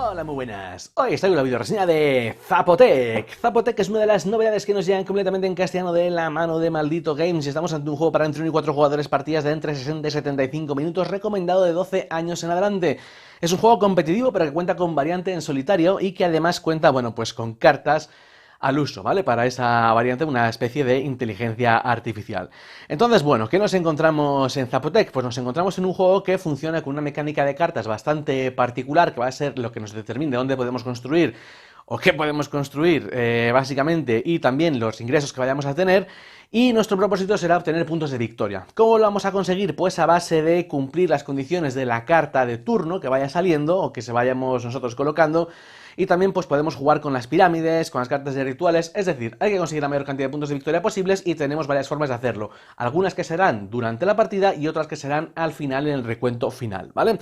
Hola, muy buenas. Hoy os traigo una video reseña de Zapotec. Zapotec es una de las novedades que nos llegan completamente en castellano de la mano de Maldito Games. Estamos ante un juego para entre 1 y 4 jugadores, partidas de entre 60 y 75 minutos, recomendado de 12 años en adelante. Es un juego competitivo, pero que cuenta con variante en solitario y que además cuenta, bueno, pues con cartas al uso, ¿vale? Para esa variante, una especie de inteligencia artificial. Entonces, bueno, ¿qué nos encontramos en Zapotec? Pues nos encontramos en un juego que funciona con una mecánica de cartas bastante particular, que va a ser lo que nos determine dónde podemos construir o qué podemos construir, básicamente, y también los ingresos que vayamos a tener. Y nuestro propósito será obtener puntos de victoria. ¿Cómo lo vamos a conseguir? Pues a base de cumplir las condiciones de la carta de turno que vaya saliendo o que se vayamos nosotros colocando. Y también pues podemos jugar con las pirámides, con las cartas de rituales, es decir, hay que conseguir la mayor cantidad de puntos de victoria posibles y tenemos varias formas de hacerlo. Algunas que serán durante la partida y otras que serán al final en el recuento final, ¿vale?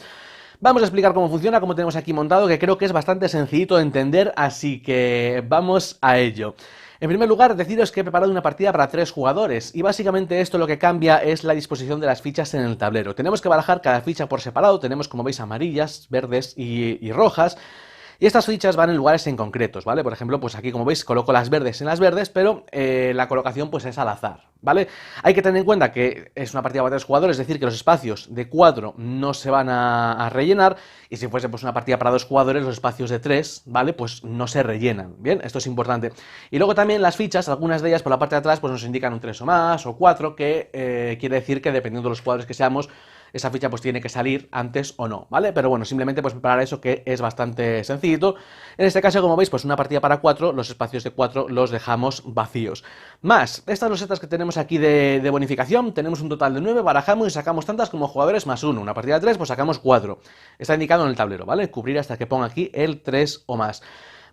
Vamos a explicar cómo funciona, cómo tenemos aquí montado, que creo que es bastante sencillito de entender, así que vamos a ello. En primer lugar, deciros que he preparado una partida para 3 jugadores, y básicamente esto lo que cambia es la disposición de las fichas en el tablero. Tenemos que barajar cada ficha por separado, tenemos como veis amarillas, verdes y rojas. Y estas fichas van en lugares en concretos, ¿vale? Por ejemplo, pues aquí como veis coloco las verdes en las verdes, pero la colocación pues es al azar, ¿vale? Hay que tener en cuenta que es una partida para 3 jugadores, es decir, que los espacios de 4 no se van a rellenar, y si fuese pues una partida para 2 jugadores, los espacios de 3, ¿vale? Pues no se rellenan, ¿bien? Esto es importante. Y luego también las fichas, algunas de ellas por la parte de atrás, pues nos indican un 3 o más, o 4, que quiere decir que dependiendo de los jugadores que seamos, esa ficha pues tiene que salir antes o no, ¿vale? Pero bueno, simplemente pues preparar eso, que es bastante sencillito. En este caso, como veis, pues una partida para 4, los espacios de 4 los dejamos vacíos. Más, estas losetas que tenemos aquí de bonificación, tenemos un total de 9, barajamos y sacamos tantas como jugadores más 1. Una partida de 3, pues sacamos 4. Está indicado en el tablero, ¿vale? Cubrir hasta que ponga aquí el 3 o más.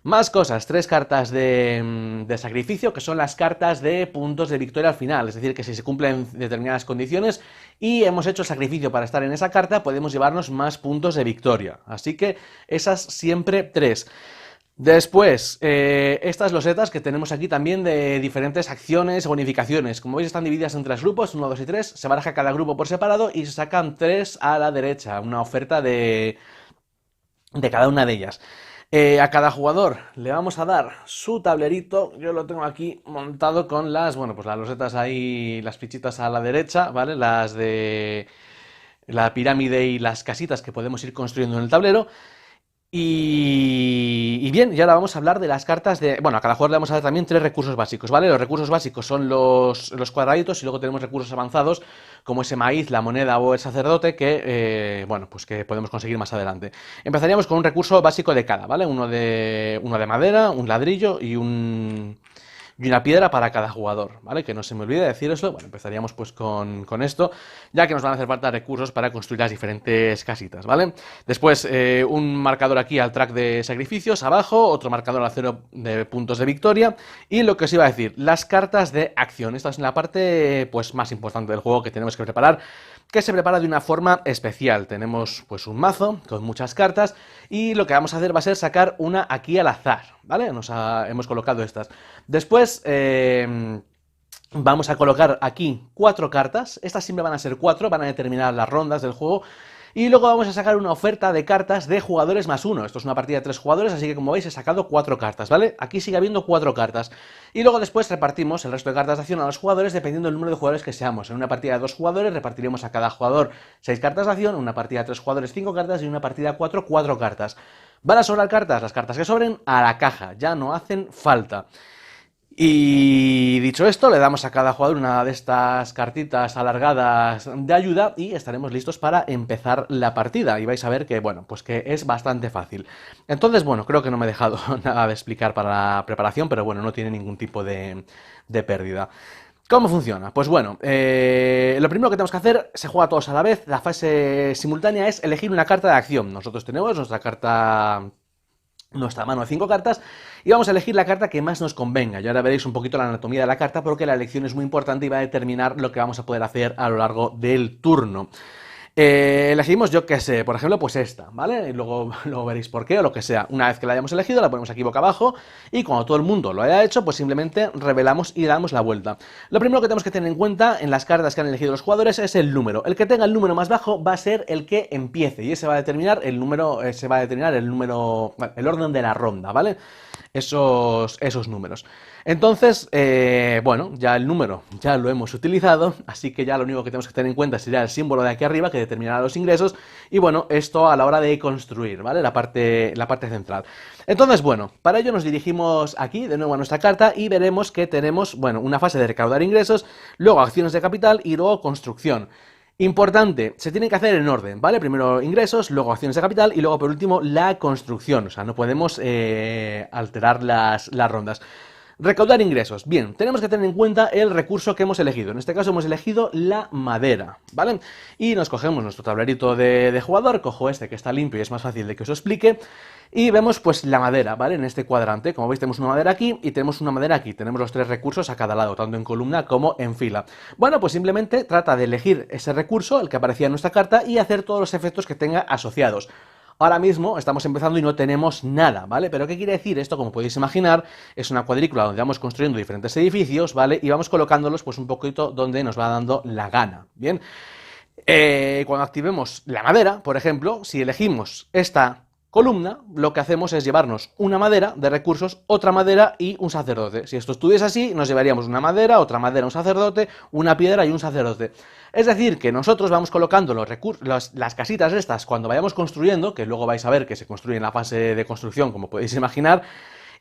Más cosas, 3 cartas de sacrificio, que son las cartas de puntos de victoria al final, es decir, que si se cumplen determinadas condiciones y hemos hecho el sacrificio para estar en esa carta, podemos llevarnos más puntos de victoria, así que esas siempre 3. Después, estas losetas que tenemos aquí también de diferentes acciones o bonificaciones, como veis están divididas en 3 grupos, 1, 2 y 3, se baraja cada grupo por separado y se sacan 3 a la derecha, una oferta de cada una de ellas. A cada jugador le vamos a dar su tablerito. Yo lo tengo aquí montado con las, bueno, pues las losetas ahí, las fichitas a la derecha, ¿vale? Las de la pirámide y las casitas que podemos ir construyendo en el tablero. Y bien, y ahora vamos a hablar de las cartas de... Bueno, a cada jugador le vamos a dar también 3 recursos básicos, ¿vale? Los recursos básicos son los cuadraditos y luego tenemos recursos avanzados como ese maíz, la moneda o el sacerdote que, bueno, pues que podemos conseguir más adelante. Empezaríamos con un recurso básico de cada, ¿vale? Uno de madera, un ladrillo y una piedra para cada jugador, ¿vale? Que no se me olvide deciroslo. Bueno, empezaríamos pues con esto, ya que nos van a hacer falta recursos para construir las diferentes casitas, ¿vale? Después, un marcador aquí al track de sacrificios, abajo, otro marcador al 0 de puntos de victoria, y lo que os iba a decir, las cartas de acción. Esta es la parte, pues, más importante del juego que tenemos que preparar, que se prepara de una forma especial. Tenemos pues un mazo con muchas cartas y lo que vamos a hacer va a ser sacar una aquí al azar, ¿vale? Hemos colocado estas. Después vamos a colocar aquí 4 cartas. Estas siempre van a ser 4, van a determinar las rondas del juego. Y luego vamos a sacar una oferta de cartas de jugadores más 1. Esto es una partida de 3 jugadores, así que como veis he sacado 4 cartas, ¿vale? Aquí sigue habiendo 4 cartas. Y luego después repartimos el resto de cartas de acción a los jugadores dependiendo del número de jugadores que seamos. En una partida de 2 jugadores repartiremos a cada jugador 6 cartas de acción, en una partida de 3 jugadores 5 cartas y en una partida de 4, 4 cartas. ¿Van a sobrar cartas? Las cartas que sobren a la caja, ya no hacen falta. Y dicho esto, le damos a cada jugador una de estas cartitas alargadas de ayuda y estaremos listos para empezar la partida. Y vais a ver que, bueno, pues que es bastante fácil. Entonces, bueno, creo que no me he dejado nada de explicar para la preparación, pero bueno, no tiene ningún tipo de pérdida. ¿Cómo funciona? Pues bueno, lo primero que tenemos que hacer, se juega todos a la vez, la fase simultánea es elegir una carta de acción. Nosotros tenemos nuestra mano de 5 cartas y vamos a elegir la carta que más nos convenga. Y ahora veréis un poquito la anatomía de la carta porque la elección es muy importante y va a determinar lo que vamos a poder hacer a lo largo del turno. Elegimos, yo qué sé, por ejemplo, pues esta, ¿vale? Y luego veréis por qué o lo que sea. Una vez que la hayamos elegido, la ponemos aquí boca abajo y cuando todo el mundo lo haya hecho, pues simplemente revelamos y damos la vuelta. Lo primero que tenemos que tener en cuenta en las cartas que han elegido los jugadores es el número. El que tenga el número más bajo va a ser el que empiece y ese va a determinar el número, bueno, el orden de la ronda, ¿vale? Esos números. Entonces, bueno, ya el número ya lo hemos utilizado, así que ya lo único que tenemos que tener en cuenta sería el símbolo de aquí arriba que determinará los ingresos y bueno, esto a la hora de construir, ¿vale? La parte central. Entonces, bueno, para ello nos dirigimos aquí de nuevo a nuestra carta y veremos que tenemos, bueno, una fase de recaudar ingresos, luego acciones de capital y luego construcción. Importante, se tiene que hacer en orden, ¿vale? Primero ingresos, luego acciones de capital y luego por último la construcción, o sea, no podemos alterar las rondas. Recaudar ingresos. Bien, tenemos que tener en cuenta el recurso que hemos elegido. En este caso hemos elegido la madera, ¿vale? Y nos cogemos nuestro tablerito de jugador, cojo este que está limpio y es más fácil de que os explique. Y vemos pues la madera, ¿vale? En este cuadrante, como veis tenemos una madera aquí y tenemos una madera aquí. Tenemos los tres recursos a cada lado, tanto en columna como en fila. Bueno, pues simplemente trata de elegir ese recurso, el que aparecía en nuestra carta, y hacer todos los efectos que tenga asociados. Ahora mismo estamos empezando y no tenemos nada, ¿vale? Pero ¿qué quiere decir esto? Como podéis imaginar, es una cuadrícula donde vamos construyendo diferentes edificios, ¿vale? Y vamos colocándolos pues un poquito donde nos va dando la gana, ¿bien? Cuando activemos la madera, por ejemplo, si elegimos esta columna, lo que hacemos es llevarnos una madera de recursos, otra madera y un sacerdote. Si esto estuviese así, nos llevaríamos una madera, otra madera, un sacerdote, una piedra y un sacerdote. Es decir, que nosotros vamos colocando las casitas estas cuando vayamos construyendo, que luego vais a ver que se construye en la fase de construcción, como podéis imaginar,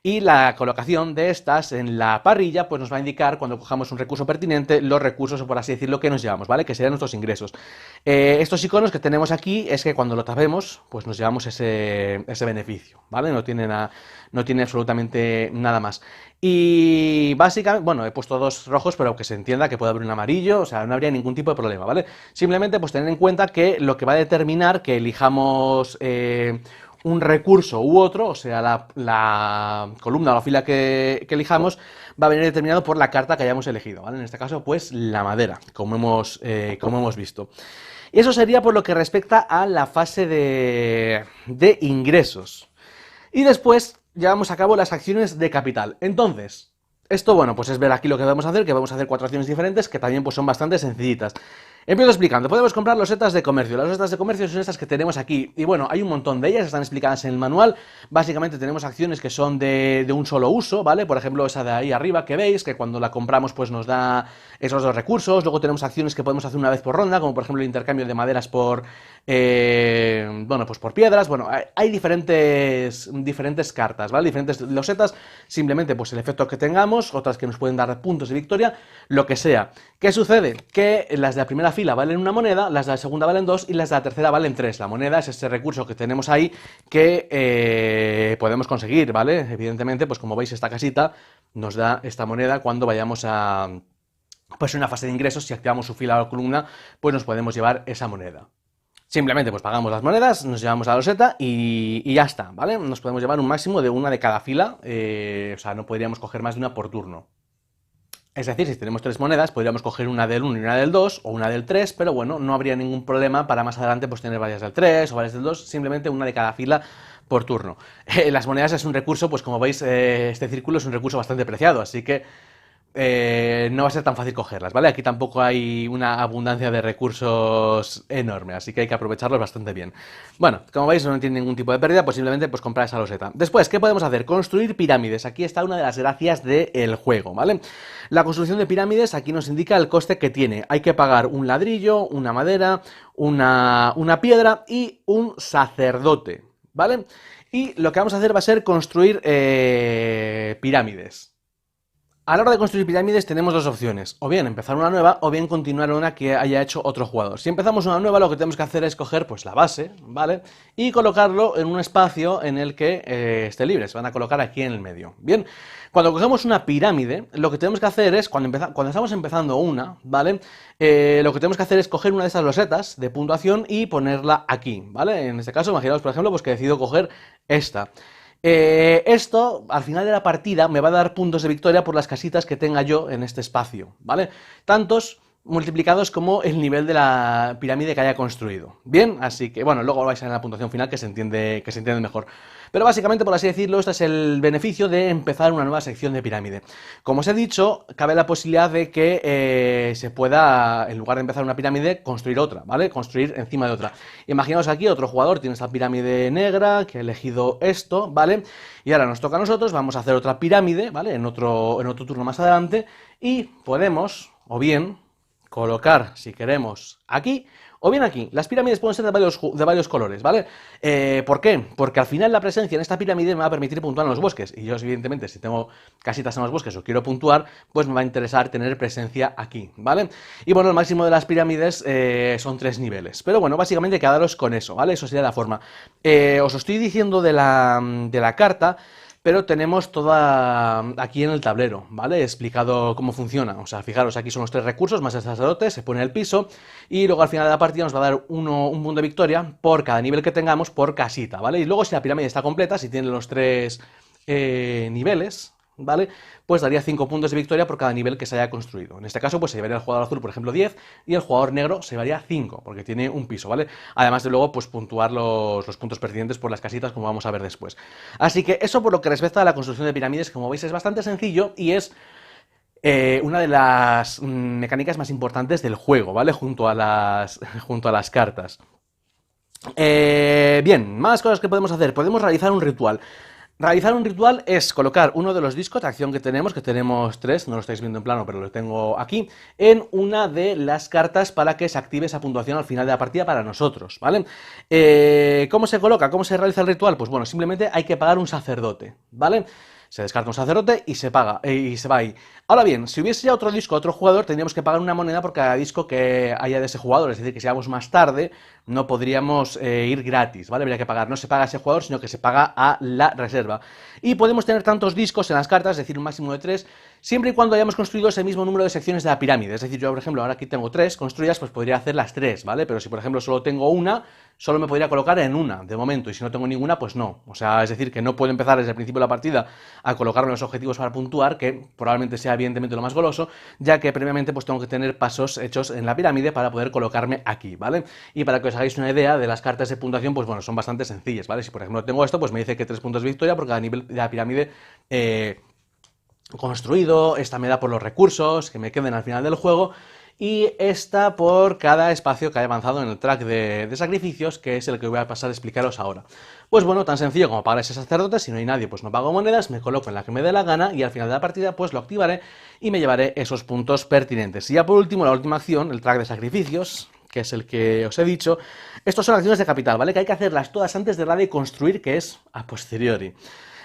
y la colocación de estas en la parrilla pues nos va a indicar cuando cojamos un recurso pertinente los recursos, o por así decirlo, que nos llevamos, ¿vale? Que serían nuestros ingresos. Estos iconos que tenemos aquí es que cuando lo tapemos pues nos llevamos ese beneficio, ¿vale? No tiene absolutamente nada más. Y básicamente, bueno, he puesto dos rojos, pero que se entienda que puede haber un amarillo, o sea, no habría ningún tipo de problema, ¿vale? Simplemente pues tener en cuenta que lo que va a determinar que elijamos un recurso u otro, o sea, la columna o la fila que elijamos, va a venir determinado por la carta que hayamos elegido, ¿vale? En este caso, pues, la madera, como hemos visto. Y eso sería por lo que respecta a la fase de ingresos. Y después llevamos a cabo las acciones de capital. Entonces, esto, bueno, pues es ver aquí lo que vamos a hacer, que vamos a hacer 4 acciones diferentes, que también pues son bastante sencillitas. Empiezo explicando, podemos comprar losetas de comercio. Las losetas de comercio son estas que tenemos aquí. Y bueno, hay un montón de ellas, están explicadas en el manual. Básicamente tenemos acciones que son de un solo uso, ¿vale? Por ejemplo, esa de ahí arriba que veis, que cuando la compramos pues nos da esos dos recursos. Luego tenemos acciones que podemos hacer una vez por ronda, como por ejemplo el intercambio de maderas por, bueno, pues por piedras. Bueno, hay diferentes cartas, ¿vale? Diferentes losetas, simplemente pues el efecto que tengamos, otras que nos pueden dar puntos de victoria, lo que sea. ¿Qué sucede? Que las de la primera fila valen una moneda, las de la segunda valen 2 y las de la tercera valen 3. La moneda es ese recurso que tenemos ahí que podemos conseguir, ¿vale? Evidentemente, pues como veis, esta casita nos da esta moneda cuando vayamos a pues en una fase de ingresos. Si activamos su fila o columna, pues nos podemos llevar esa moneda. Simplemente pues pagamos las monedas, nos llevamos la loseta y ya está, ¿vale? Nos podemos llevar un máximo de una de cada fila, o sea, no podríamos coger más de una por turno. Es decir, si tenemos 3 monedas, podríamos coger una del 1 y una del 2, o una del 3, pero bueno, no habría ningún problema para más adelante pues tener varias del 3 o varias del 2, simplemente una de cada fila por turno. Las monedas es un recurso, pues como veis, este círculo es un recurso bastante preciado, así que no va a ser tan fácil cogerlas, ¿vale? Aquí tampoco hay una abundancia de recursos enorme, así que hay que aprovecharlos bastante bien. Bueno, como veis no tiene ningún tipo de pérdida, pues simplemente pues comprar esa loseta. Después, ¿qué podemos hacer? Construir pirámides. Aquí está una de las gracias del juego, ¿vale? La construcción de pirámides aquí nos indica el coste que tiene. Hay que pagar un ladrillo, una madera, una piedra y un sacerdote, ¿vale? Y lo que vamos a hacer va a ser construir pirámides. A la hora de construir pirámides tenemos dos opciones, o bien empezar una nueva, o bien continuar una que haya hecho otro jugador. Si empezamos una nueva, lo que tenemos que hacer es coger pues la base, ¿vale? Y colocarlo en un espacio en el que esté libre, se van a colocar aquí en el medio. Bien, cuando cogemos una pirámide, lo que tenemos que hacer es, cuando estamos empezando una, ¿vale? Lo que tenemos que hacer es coger una de esas losetas de puntuación y ponerla aquí, ¿vale? En este caso, imaginaos, por ejemplo, pues que decido coger esta. Esto, al final de la partida, me va a dar puntos de victoria por las casitas que tenga yo en este espacio, ¿vale? Tantos multiplicados como el nivel de la pirámide que haya construido. Bien, así que, bueno, luego vais a ver en la puntuación final que se entiende mejor. Pero básicamente, por así decirlo, este es el beneficio de empezar una nueva sección de pirámide. Como os he dicho, cabe la posibilidad de que se pueda, en lugar de empezar una pirámide, construir otra, ¿vale? Construir encima de otra. Imaginaos aquí, otro jugador tiene esta pirámide negra, que ha elegido esto, ¿vale? Y ahora nos toca a nosotros, vamos a hacer otra pirámide, ¿vale? En otro turno más adelante, y podemos, o bien, colocar, si queremos, aquí, o bien aquí. Las pirámides pueden ser de varios colores, ¿vale? ¿Por qué? Porque al final la presencia en esta pirámide me va a permitir puntuar en los bosques. Y yo, evidentemente, si tengo casitas en los bosques o quiero puntuar, pues me va a interesar tener presencia aquí, ¿vale? Y bueno, el máximo de las pirámides son 3 niveles. Pero bueno, básicamente quedaros con eso, ¿vale? Eso sería la forma. Os estoy diciendo de la carta, pero tenemos toda aquí en el tablero, ¿vale? He explicado cómo funciona. O sea, fijaros, aquí son los 3 recursos, más el sacerdote, se pone el piso, y luego al final de la partida nos va a dar un punto de victoria por cada nivel que tengamos por casita, ¿vale? Y luego si la pirámide está completa, si tiene los 3 niveles, ¿vale? Pues daría 5 puntos de victoria por cada nivel que se haya construido. En este caso, pues se llevaría el jugador azul, por ejemplo, 10, y el jugador negro se llevaría 5, porque tiene un piso, ¿vale? Además de luego, pues puntuar los puntos pertinentes por las casitas, como vamos a ver después. Así que eso por lo que respecta a la construcción de pirámides, como veis, es bastante sencillo y es una de las mecánicas más importantes del juego, ¿vale? Junto a las cartas. Bien, más cosas que podemos hacer. Podemos realizar un ritual. Realizar un ritual es colocar uno de los discos de acción que tenemos 3, no lo estáis viendo en plano, pero lo tengo aquí, en una de las cartas para que se active esa puntuación al final de la partida para nosotros, ¿vale? ¿Cómo se coloca? ¿Cómo se realiza el ritual? Pues bueno, simplemente hay que pagar un sacerdote, ¿vale? Se descarta un sacerdote y se paga, y se va ahí. Ahora bien, si hubiese ya otro disco, otro jugador, tendríamos que pagar una moneda por cada disco que haya de ese jugador. Es decir, que si vamos más tarde, no podríamos ir gratis, ¿vale? Habría que pagar. No se paga a ese jugador, sino que se paga a la reserva. Y podemos tener tantos discos en las cartas, es decir, un máximo de 3, siempre y cuando hayamos construido ese mismo número de secciones de la pirámide. Es decir, yo, por ejemplo, ahora aquí tengo 3 construidas, pues podría hacer las 3, ¿vale? Pero si, por ejemplo, solo tengo una, solo me podría colocar en una, de momento, y si no tengo ninguna, pues no. O sea, es decir, que no puedo empezar desde el principio de la partida a colocarme los objetivos para puntuar, que probablemente sea evidentemente lo más goloso, ya que previamente pues tengo que tener pasos hechos en la pirámide para poder colocarme aquí, ¿vale? Y para que os hagáis una idea de las cartas de puntuación, pues bueno, son bastante sencillas, ¿vale? Si por ejemplo tengo esto, pues me dice que 3 puntos de victoria por cada nivel de la pirámide construido, esta me da por los recursos que me queden al final del juego, y esta por cada espacio que haya avanzado en el track de sacrificios, que es el que voy a pasar a explicaros ahora. Pues bueno, tan sencillo como pagar ese sacerdote. Si no hay nadie, pues no pago monedas, me coloco en la que me dé la gana y al final de la partida pues lo activaré y me llevaré esos puntos pertinentes. Y ya por último, la última acción, el track de sacrificios, que es el que os he dicho. Estos son acciones de capital, ¿vale? Que hay que hacerlas todas antes de la de construir, que es a posteriori.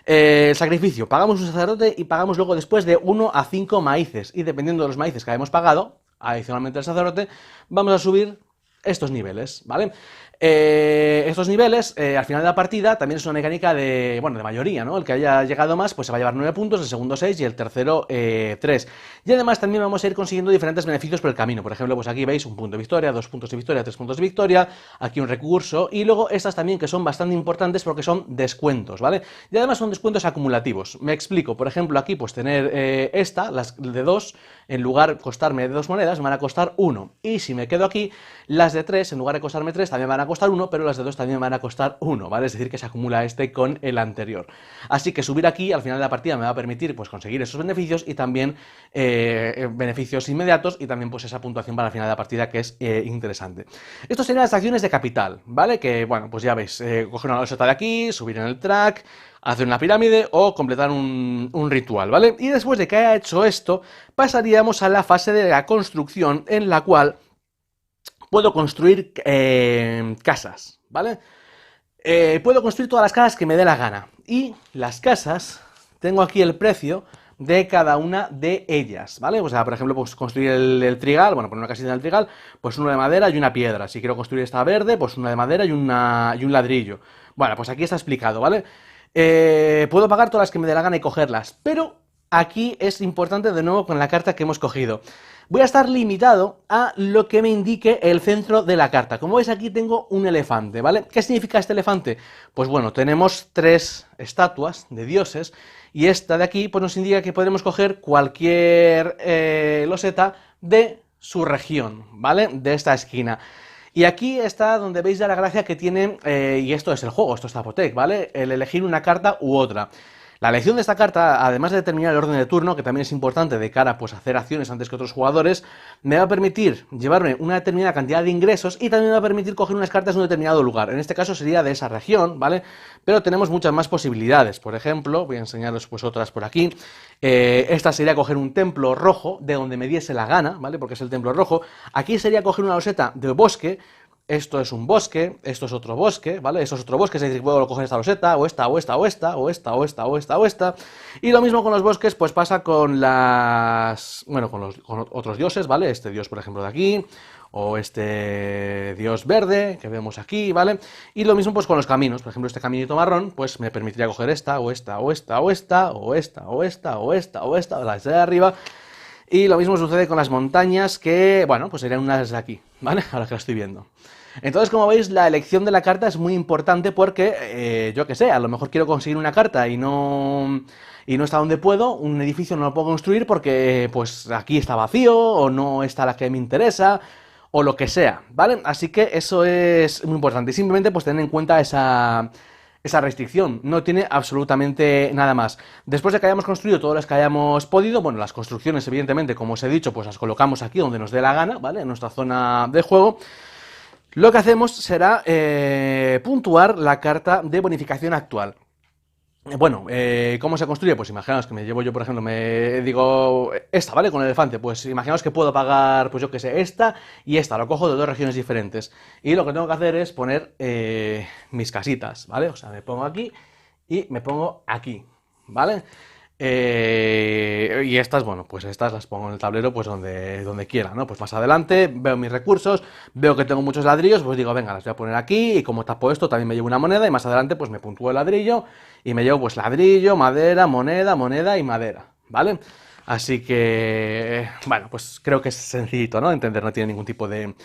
El sacrificio, pagamos un sacerdote y pagamos luego después de 1 a 5 maíces, y dependiendo de los maíces que hayamos pagado, adicionalmente al sacerdote, vamos a subir estos niveles, ¿vale? Estos niveles, al final de la partida, también es una mecánica de mayoría, ¿no? El que haya llegado más, pues se va a llevar 9 puntos, el segundo 6 y el tercero 3. Y además también vamos a ir consiguiendo diferentes beneficios por el camino. Por ejemplo, pues aquí veis un punto de victoria, 2 puntos de victoria, 3 puntos de victoria, aquí un recurso, y luego estas también que son bastante importantes porque son descuentos, ¿vale? Y además son descuentos acumulativos. Me explico, por ejemplo, aquí pues tener las de 2, en lugar de costarme 2 monedas, me van a costar 1. Y si me quedo aquí, las de 3, en lugar de costarme 3, también van a costar 1, pero las de 2 también van a costar 1, ¿vale? Es decir, que se acumula este con el anterior. Así que subir aquí al final de la partida me va a permitir pues conseguir esos beneficios y también beneficios inmediatos y también pues esa puntuación para el final de la partida que es interesante. Estos serían las acciones de capital, ¿vale? Que bueno, pues ya veis, coger una loseta de aquí, subir en el track, hacer una pirámide o completar un ritual, ¿vale? Y después de que haya hecho esto, pasaríamos a la fase de la construcción en la cual puedo construir casas, ¿vale? Puedo construir todas las casas que me dé la gana. Y las casas, tengo aquí el precio de cada una de ellas, ¿vale? O sea, por ejemplo, pues construir el trigal, bueno, poner una casita en el trigal, pues uno de madera y una piedra. Si quiero construir esta verde, pues una de madera y un ladrillo. Bueno, pues aquí está explicado, ¿vale? Puedo pagar todas las que me dé la gana y cogerlas, pero aquí es importante de nuevo con la carta que hemos cogido. Voy a estar limitado a lo que me indique el centro de la carta. Como veis aquí tengo un elefante, ¿vale? ¿Qué significa este elefante? Pues bueno, tenemos 3 estatuas de dioses y esta de aquí pues nos indica que podemos coger cualquier loseta de su región, ¿vale? De esta esquina. Y aquí está donde veis ya la gracia que tiene, y esto es el juego, esto es Zapotec, ¿vale? El elegir una carta u otra. La elección de esta carta, además de determinar el orden de turno, que también es importante de cara pues, a hacer acciones antes que otros jugadores, me va a permitir llevarme una determinada cantidad de ingresos y también me va a permitir coger unas cartas en un determinado lugar. En este caso sería de esa región, ¿vale? Pero tenemos muchas más posibilidades. Por ejemplo, voy a enseñaros pues otras por aquí. Esta sería coger un templo rojo de donde me diese la gana, ¿vale? Porque es el templo rojo. Aquí sería coger una loseta de bosque. Esto es un bosque, esto es otro bosque, ¿vale? Esto es otro bosque, es decir, puedo coger esta loseta, o esta, o esta, o esta, o esta, o esta, o esta, o esta. Y lo mismo con los bosques, pues pasa con las... bueno, con otros dioses, ¿vale? Este dios, por ejemplo, de aquí, o este dios verde, que vemos aquí, ¿vale? Y lo mismo pues con los caminos, por ejemplo, este caminito marrón, pues me permitiría coger esta, o esta, o esta, o esta, o esta, o esta, o esta, o esta, o la de arriba. Y lo mismo sucede con las montañas, que, bueno, pues serían unas de aquí, ¿vale? Ahora que la estoy viendo. Entonces, como veis, la elección de la carta es muy importante porque, yo qué sé, a lo mejor quiero conseguir una carta y no está donde puedo, un edificio no lo puedo construir porque, pues, aquí está vacío o no está la que me interesa o lo que sea, ¿vale? Así que eso es muy importante y simplemente, pues, tener en cuenta esa restricción, no tiene absolutamente nada más. Después de que hayamos construido todas las que hayamos podido, bueno, las construcciones, evidentemente, como os he dicho, pues las colocamos aquí donde nos dé la gana, ¿vale? En nuestra zona de juego. Lo que hacemos será puntuar la carta de bonificación actual. Bueno, ¿cómo se construye? Pues imaginaos que me llevo yo, por ejemplo, me digo esta, ¿vale? Con el elefante. Pues imaginaos que puedo pagar, pues yo qué sé, esta y esta. Lo cojo de dos regiones diferentes. Y lo que tengo que hacer es poner mis casitas, ¿vale? O sea, me pongo aquí y me pongo aquí, ¿vale? Y estas, bueno, pues estas las pongo en el tablero pues donde quiera, ¿no? Pues más adelante veo mis recursos, veo que tengo muchos ladrillos, pues digo, venga, las voy a poner aquí y como tapo esto también me llevo una moneda y más adelante pues me puntúo el ladrillo y me llevo pues ladrillo, madera, moneda, moneda y madera, ¿vale? Así que, bueno, pues creo que es sencillito, ¿no? Entender, no tiene ningún tipo de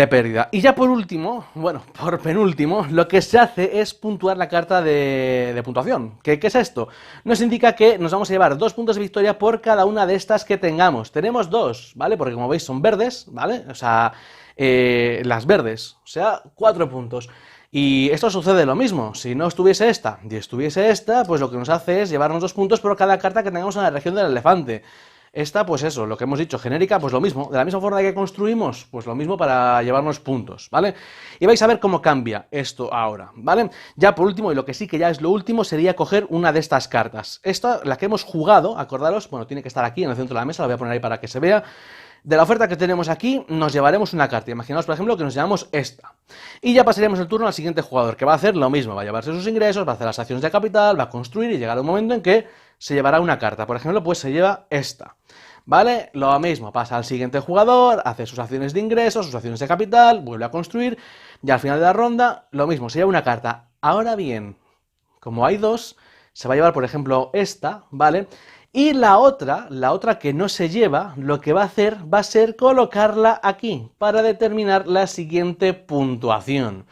pérdida. Y ya por último, bueno, por penúltimo, lo que se hace es puntuar la carta de puntuación. ¿Qué es esto? Nos indica que nos vamos a llevar 2 puntos de victoria por cada una de estas que tengamos. Tenemos 2, ¿vale? Porque como veis son verdes, ¿vale? O sea, las verdes, o sea, 4 puntos. Y esto sucede lo mismo, si no estuviese esta y estuviese esta, pues lo que nos hace es llevarnos 2 puntos por cada carta que tengamos en la región del elefante. Esta, pues eso, lo que hemos dicho, genérica, pues lo mismo. De la misma forma que construimos, pues lo mismo para llevarnos puntos, ¿vale? Y vais a ver cómo cambia esto ahora, ¿vale? Ya por último, y lo que sí que ya es lo último, sería coger una de estas cartas. Esta, la que hemos jugado, acordaros, bueno, tiene que estar aquí en el centro de la mesa, la voy a poner ahí para que se vea. De la oferta que tenemos aquí, nos llevaremos una carta. Imaginaos, por ejemplo, que nos llevamos esta. Y ya pasaríamos el turno al siguiente jugador, que va a hacer lo mismo. Va a llevarse sus ingresos, va a hacer las acciones de capital, va a construir y llegará un momento en que se llevará una carta. Por ejemplo, pues se lleva esta. ¿Vale? Lo mismo, pasa al siguiente jugador, hace sus acciones de ingresos, sus acciones de capital, vuelve a construir, y al final de la ronda, lo mismo, se lleva una carta. Ahora bien, como hay 2, se va a llevar, por ejemplo, esta, ¿vale? Y la otra que no se lleva, lo que va a hacer va a ser colocarla aquí, para determinar la siguiente puntuación.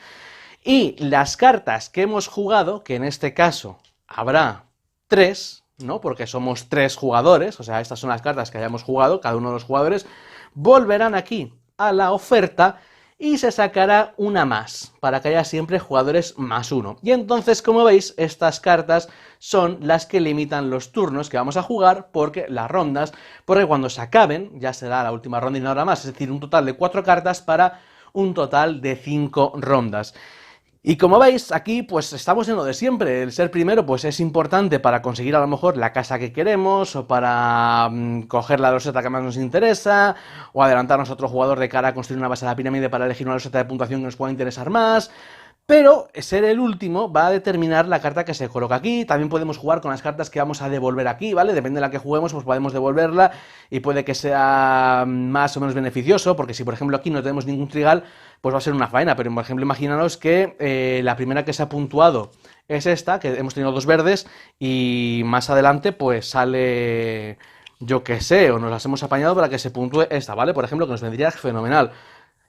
Y las cartas que hemos jugado, que en este caso habrá 3, ¿no? Porque somos 3 jugadores, o sea, estas son las cartas que hayamos jugado, cada uno de los jugadores, volverán aquí a la oferta y se sacará una más, para que haya siempre jugadores más 1. Y entonces, como veis, estas cartas son las que limitan los turnos que vamos a jugar, porque las rondas, porque cuando se acaben, ya será la última ronda y no habrá más, es decir, un total de 4 cartas para un total de 5 rondas. Y como veis, aquí pues estamos en lo de siempre. El ser primero pues es importante para conseguir a lo mejor la casa que queremos, o para coger la loseta que más nos interesa, o adelantarnos a otro jugador de cara a construir una base de la pirámide para elegir una loseta de puntuación que nos pueda interesar más. Pero ser el último va a determinar la carta que se coloca aquí. También podemos jugar con las cartas que vamos a devolver aquí, ¿vale? Depende de la que juguemos, pues podemos devolverla y puede que sea más o menos beneficioso, porque si por ejemplo aquí no tenemos ningún trigal, pues va a ser una faena. Pero por ejemplo, imaginaros que la primera que se ha puntuado es esta, que hemos tenido 2 verdes, y más adelante pues sale, yo qué sé, o nos las hemos apañado para que se puntúe esta, ¿vale? Por ejemplo, que nos vendría fenomenal.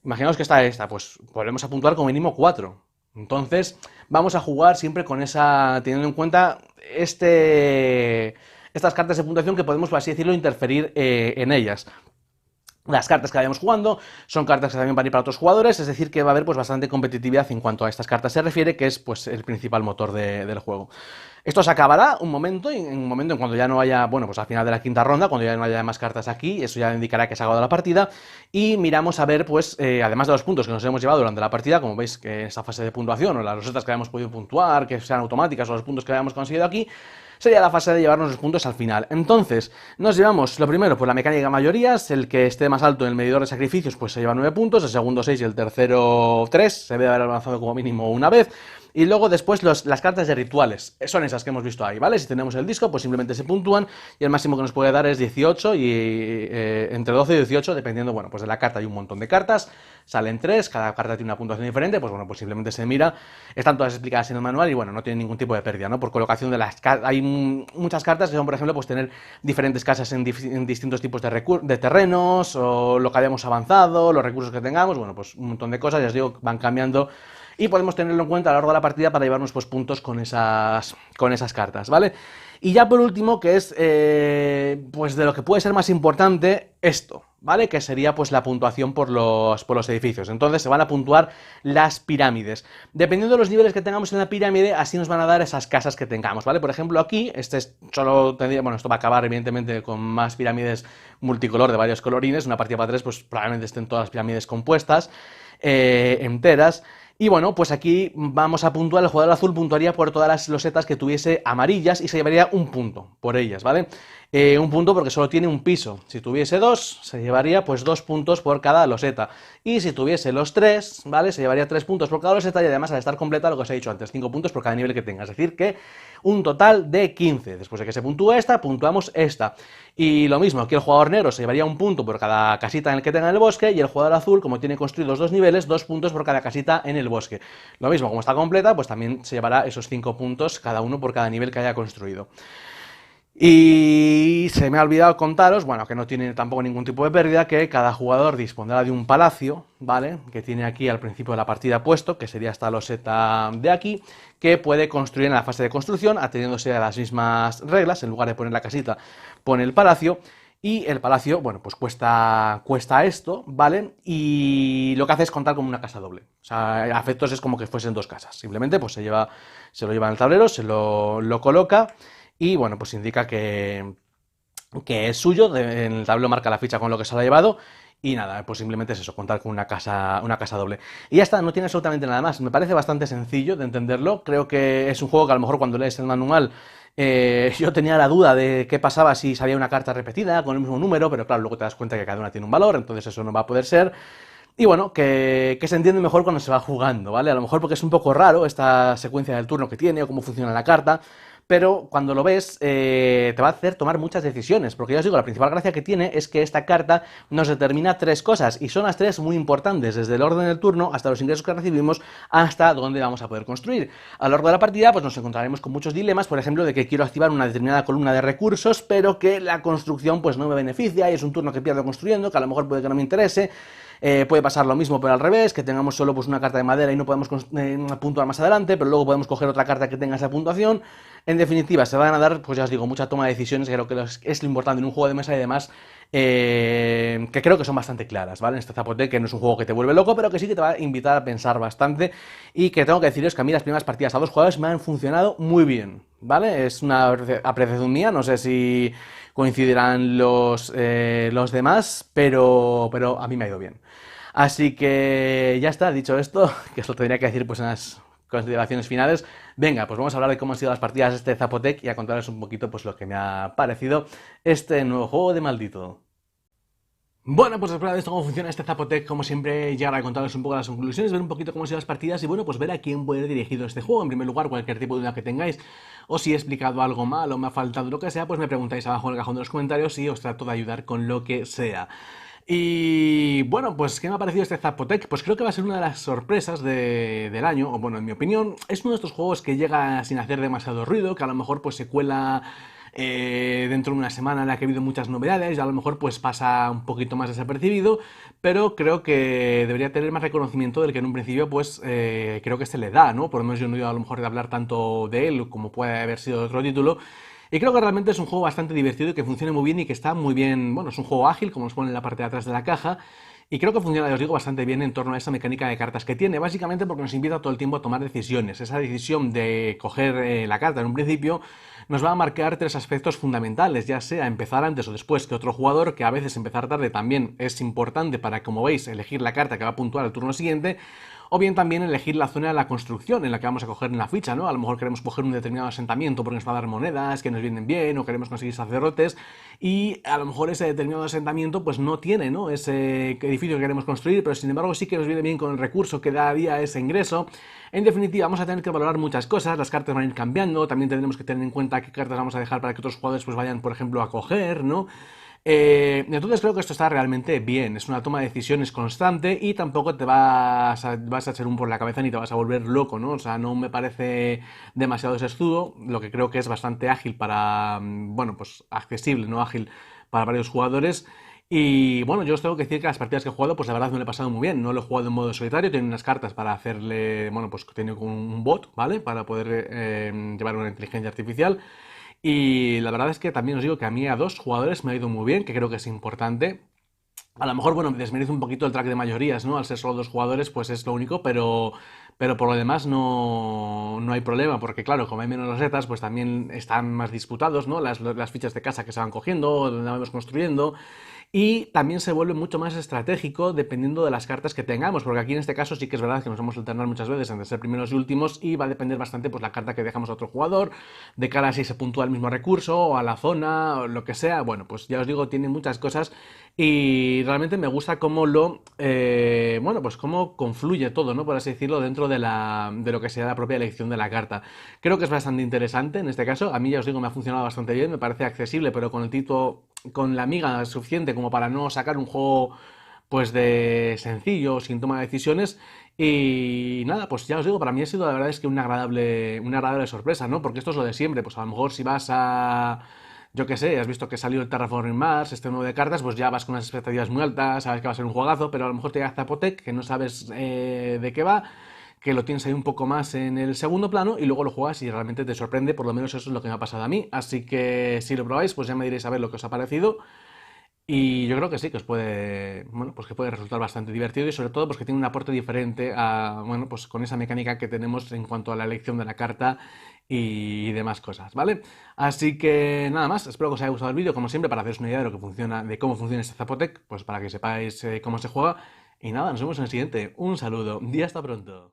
Imaginaos que está esta, pues volvemos a puntuar como mínimo 4. Entonces, vamos a jugar siempre con esa, teniendo en cuenta estas cartas de puntuación que podemos, por así decirlo, interferir en ellas. las cartas que vayamos jugando, son cartas que también van a ir para otros jugadores, es decir, que va a haber pues bastante competitividad en cuanto a estas cartas se refiere, que es pues el principal motor del juego. Esto se acabará un momento, en un momento en cuando ya no haya, bueno, pues al final de la quinta ronda, cuando ya no haya más cartas aquí, eso ya indicará que se ha acabado la partida, y miramos a ver, pues, además de los puntos que nos hemos llevado durante la partida, como veis que en esta fase de puntuación, o las rosetas que hayamos podido puntuar, que sean automáticas, o los puntos que hayamos conseguido aquí, sería la fase de llevarnos los puntos al final. Entonces, nos llevamos lo primero, pues la mecánica de mayorías, el que esté más alto en el medidor de sacrificios, pues se lleva 9 puntos, el segundo 6 y el tercero 3, se debe haber avanzado como mínimo una vez. Y luego después las cartas de rituales, son esas que hemos visto ahí, ¿vale? Si tenemos el disco, pues simplemente se puntúan y el máximo que nos puede dar es 18 y entre 12 y 18, dependiendo, bueno, pues de la carta hay un montón de cartas, salen 3, cada carta tiene una puntuación diferente, pues bueno, pues simplemente se mira, están todas explicadas en el manual y bueno, no tiene ningún tipo de pérdida, ¿no? Por colocación de las cartas, hay muchas cartas que son, por ejemplo, pues tener diferentes casas en distintos tipos de terrenos, o lo que hayamos avanzado, los recursos que tengamos, bueno, pues un montón de cosas, ya os digo, van cambiando y podemos tenerlo en cuenta a lo largo de la partida para llevarnos pues, puntos con esas cartas, ¿vale? Y ya por último, que es pues de lo que puede ser más importante, esto, ¿vale? Que sería pues la puntuación por los edificios. Entonces se van a puntuar las pirámides. Dependiendo de los niveles que tengamos en la pirámide, así nos van a dar esas casas que tengamos, ¿vale? Por ejemplo, aquí, solo tendría, bueno, esto va a acabar evidentemente con más pirámides multicolor de varios colorines. Una partida para 3, pues probablemente estén todas las pirámides compuestas, enteras. Y bueno, pues aquí vamos a puntuar, el jugador azul puntuaría por todas las losetas que tuviese amarillas y se llevaría un punto por ellas, ¿vale? Un punto porque solo tiene un piso. Si tuviese 2, se llevaría pues 2 puntos por cada loseta. Y si tuviese los 3, ¿vale? Se llevaría 3 puntos por cada loseta y además al estar completa, lo que os he dicho antes, 5 puntos por cada nivel que tenga. Es decir, que un total de 15. Después de que se puntúe esta, puntuamos esta. Y lo mismo, aquí el jugador negro se llevaría un punto por cada casita en el que tenga en el bosque y el jugador azul, como tiene construidos 2 niveles, 2 puntos por cada casita en el bosque. Lo mismo, como está completa, pues también se llevará esos 5 puntos cada uno por cada nivel que haya construido. Y se me ha olvidado contaros, bueno, que no tiene tampoco ningún tipo de pérdida, que cada jugador dispondrá de un palacio, ¿vale? Que tiene aquí al principio de la partida puesto, que sería esta loseta de aquí, que puede construir en la fase de construcción, ateniéndose a las mismas reglas, en lugar de poner la casita, pone el palacio. Y el palacio, bueno, pues cuesta esto, ¿vale? Y lo que hace es contar como una casa doble. O sea, a efectos es como que fuesen 2 casas. Simplemente, pues se lo lleva en el tablero, se lo coloca y, bueno, pues indica que es suyo. En el tablero marca la ficha con lo que se lo ha llevado. Y nada, pues simplemente es eso, contar con una casa doble. Y ya está, no tiene absolutamente nada más. Me parece bastante sencillo de entenderlo. Creo que es un juego que a lo mejor cuando lees el manual yo tenía la duda de qué pasaba si salía una carta repetida con el mismo número, pero claro, luego te das cuenta que cada una tiene un valor, entonces eso no va a poder ser. Y bueno, que se entiende mejor cuando se va jugando, ¿vale? A lo mejor porque es un poco raro esta secuencia del turno que tiene o cómo funciona la carta, pero cuando lo ves te va a hacer tomar muchas decisiones, porque ya os digo, la principal gracia que tiene es que esta carta nos determina 3 cosas, y son las 3 muy importantes, desde el orden del turno hasta los ingresos que recibimos, hasta dónde vamos a poder construir. A lo largo de la partida pues nos encontraremos con muchos dilemas, por ejemplo, de que quiero activar una determinada columna de recursos, pero que la construcción pues no me beneficia, y es un turno que pierdo construyendo, que a lo mejor puede que no me interese. Puede pasar lo mismo, pero al revés, que tengamos solo pues, una carta de madera y no podemos puntuar más adelante, pero luego podemos coger otra carta que tenga esa puntuación. En definitiva, se van a dar, pues ya os digo, mucha toma de decisiones, que creo que es lo importante en un juego de mesa y demás, que creo que son bastante claras, ¿vale? En este Zapotec, que no es un juego que te vuelve loco, pero que sí que te va a invitar a pensar bastante, y que tengo que deciros que a mí las primeras partidas a 2 jugadores me han funcionado muy bien, ¿vale? Es una apreciación mía, no sé si coincidirán los demás, pero a mí me ha ido bien. Así que ya está, dicho esto, que os lo tendría que decir pues en las consideraciones finales. Venga, pues vamos a hablar de cómo han sido las partidas de este Zapotec y a contaros un poquito pues lo que me ha parecido este nuevo juego de Maldito. Bueno, pues después de esto cómo funciona este Zapotec, como siempre, llegar a contaros un poco las conclusiones, ver un poquito cómo han sido las partidas y bueno, pues ver a quién puede ir dirigido este juego. En primer lugar, cualquier tipo de duda que tengáis, o si he explicado algo mal o me ha faltado lo que sea, pues me preguntáis abajo en el cajón de los comentarios y os trato de ayudar con lo que sea. Y bueno, pues ¿qué me ha parecido este Zapotec? Pues creo que va a ser una de las sorpresas del año, o bueno, en mi opinión, es uno de estos juegos que llega sin hacer demasiado ruido, que a lo mejor pues se cuela dentro de una semana en la que ha habido muchas novedades y a lo mejor pues pasa un poquito más desapercibido, pero creo que debería tener más reconocimiento del que en un principio pues creo que se le da, ¿no? Por lo menos yo no he oído a lo mejor de hablar tanto de él como puede haber sido otro título. Y creo que realmente es un juego bastante divertido y que funciona muy bien y que está muy bien, bueno, es un juego ágil, como nos pone en la parte de atrás de la caja, y creo que funciona, ya os digo, bastante bien en torno a esa mecánica de cartas que tiene, básicamente porque nos invita todo el tiempo a tomar decisiones. Esa decisión de coger la carta en un principio nos va a marcar tres aspectos fundamentales, ya sea empezar antes o después que otro jugador, que a veces empezar tarde también es importante para, como veis, elegir la carta que va a puntuar al turno siguiente, o bien también elegir la zona de la construcción en la que vamos a coger en la ficha, ¿no? A lo mejor queremos coger un determinado asentamiento porque nos va a dar monedas que nos vienen bien, o queremos conseguir sacerdotes, y a lo mejor ese determinado asentamiento pues no tiene, ¿no?, ese edificio que queremos construir, pero sin embargo sí que nos viene bien con el recurso que da día ese ingreso. En definitiva, vamos a tener que valorar muchas cosas, las cartas van a ir cambiando, también tendremos que tener en cuenta qué cartas vamos a dejar para que otros jugadores pues vayan, por ejemplo, a coger, ¿no? Entonces creo que esto está realmente bien, es una toma de decisiones constante y tampoco vas a echar un por la cabeza ni te vas a volver loco, ¿no? O sea, no me parece demasiado sesudo, lo que creo que es bastante ágil para, bueno, pues accesible, no ágil para varios jugadores. Y bueno, yo os tengo que decir que las partidas que he jugado, pues la verdad me lo he pasado muy bien. No lo he jugado en modo solitario, tengo unas cartas para hacerle, bueno, pues tengo un bot, ¿vale? Para poder llevar una inteligencia artificial. Y la verdad es que también os digo que a mí a dos jugadores me ha ido muy bien, que creo que es importante. A lo mejor, bueno, desmerece un poquito el track de mayorías, ¿no? Al ser solo dos jugadores, pues es lo único, pero por lo demás no hay problema, porque claro, como hay menos losetas, pues también están más disputados, ¿no? Las fichas de casa que se van cogiendo, donde vamos construyendo, y también se vuelve mucho más estratégico dependiendo de las cartas que tengamos, porque aquí en este caso sí que es verdad que nos vamos a alternar muchas veces entre ser primeros y últimos y va a depender bastante pues la carta que dejamos a otro jugador, de cara a si se puntúa el mismo recurso o a la zona o lo que sea. Bueno, pues ya os digo, tiene muchas cosas y realmente me gusta cómo bueno, pues cómo confluye todo, ¿no? Por así decirlo, dentro de lo que sea la propia elección de la carta. Creo que es bastante interesante en este caso. A mí ya os digo, me ha funcionado bastante bien, me parece accesible, pero con el título, con la amiga suficiente como para no sacar un juego pues de sencillo, sin toma de decisiones. Y nada, pues ya os digo, para mí ha sido la verdad es que una agradable sorpresa, ¿no? Porque esto es lo de siempre, pues a lo mejor si vas a, yo qué sé, has visto que salió el Terraforming Mars, este nuevo de cartas, pues ya vas con unas expectativas muy altas, sabes que va a ser un juegazo, pero a lo mejor te llega Zapotec, que no sabes de qué va, que lo tienes ahí un poco más en el segundo plano y luego lo juegas y realmente te sorprende, por lo menos eso es lo que me ha pasado a mí. Así que si lo probáis, pues ya me diréis a ver lo que os ha parecido. Y yo creo que sí, que os puede, bueno, pues que puede resultar bastante divertido y sobre todo pues que tiene un aporte diferente a, bueno, pues con esa mecánica que tenemos en cuanto a la elección de la carta y demás cosas, ¿vale? Así que nada más, espero que os haya gustado el vídeo, como siempre, para haceros una idea de lo que funciona, de cómo funciona este Zapotec, pues para que sepáis cómo se juega. Y nada, nos vemos en el siguiente. Un saludo y hasta pronto.